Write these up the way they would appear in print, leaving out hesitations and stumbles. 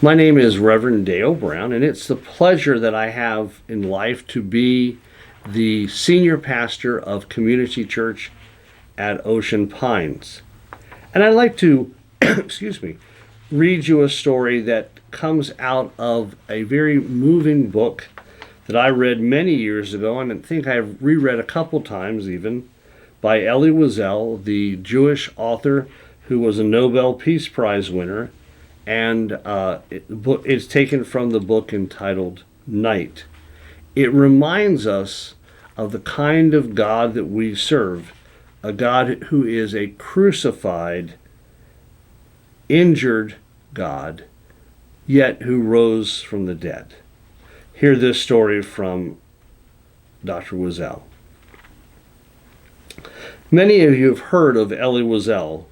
My name is Reverend Dale Brown, and it's the pleasure that I have in life to be the senior pastor of Community Church at Ocean Pines. And I'd like to, read you a story that comes out of a very moving book that I read many years ago, and I think I've reread a couple times even, by Elie Wiesel, the Jewish author who was a Nobel Peace Prize winner. And it's taken from the book entitled Night. It reminds us of the kind of God that we serve, a God who is a crucified, injured God, yet who rose from the dead. Hear this story from Dr. Wiesel. Many of you have heard of Elie Wiesel.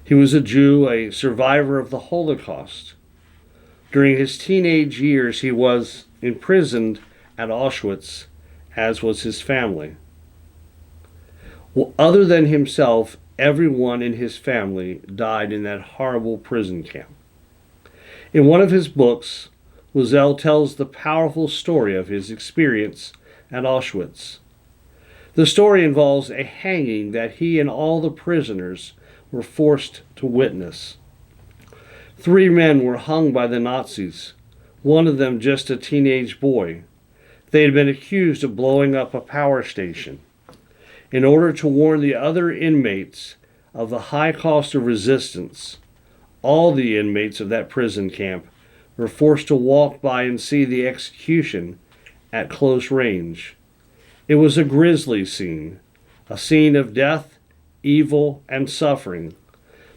He was a Jew, a survivor of the Holocaust. During his teenage years, he was imprisoned at Auschwitz, as was his family. Well, other than himself, everyone in his family died in that horrible prison camp. In one of his books, Wiesel tells the powerful story of his experience at Auschwitz. The story involves a hanging that he and all the prisoners were forced to witness. 3 men were hung by the Nazis, one of them just a teenage boy. They had been accused of blowing up a power station. In order to warn the other inmates of the high cost of resistance, all the inmates of that prison camp were forced to walk by and see the execution at close range. It was a grisly scene, a scene of death, evil, and suffering.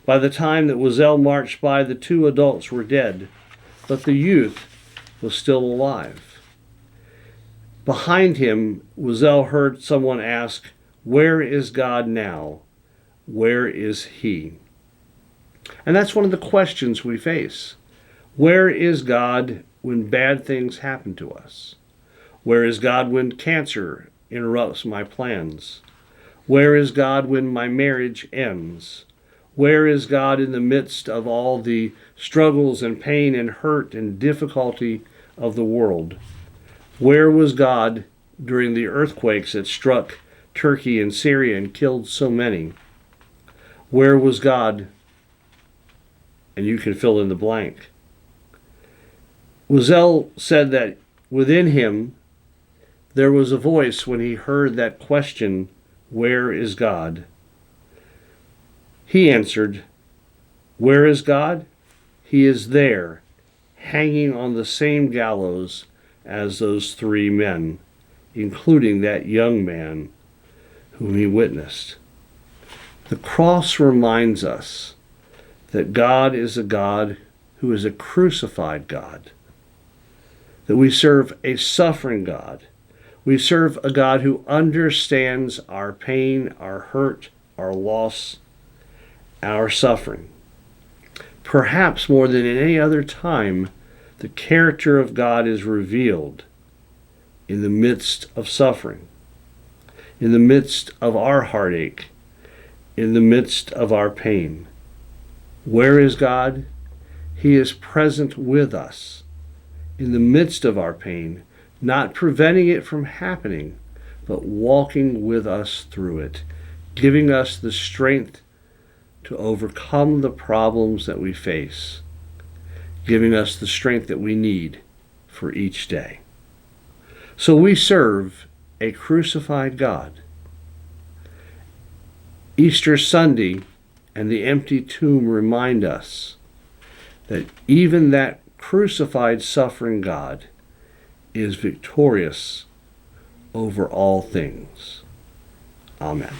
By the time that Wiesel marched by, the 2 adults were dead, but the youth was still alive. Behind him, Wiesel heard someone ask, "Where is God now? Where is He?" And that's one of the questions we face. Where is God when bad things happen to us? Where is God when cancer interrupts my plans? Where is God when my marriage ends? Where is God in the midst of all the struggles and pain and hurt and difficulty of the world? Where was God during the earthquakes that struck Turkey and Syria and killed so many? Where was God? And you can fill in the blank. Wiesel said that within him there was a voice when he heard that question, "Where is God?" He answered, "Where is God? He is there, hanging on the same gallows as those 3 men, including that young man whom he witnessed." The cross reminds us that God is a God who is a crucified God, that we serve a suffering God. We serve a God who understands our pain, our hurt, our loss, our suffering. Perhaps more than in any other time, the character of God is revealed in the midst of suffering, in the midst of our heartache, in the midst of our pain. Where is God? He is present with us in the midst of our pain, not preventing it from happening, but walking with us through it, giving us the strength to overcome the problems that we face, giving us the strength that we need for each day. So we serve a crucified God. Easter Sunday and the empty tomb remind us that even that crucified, suffering God is victorious over all things. Amen.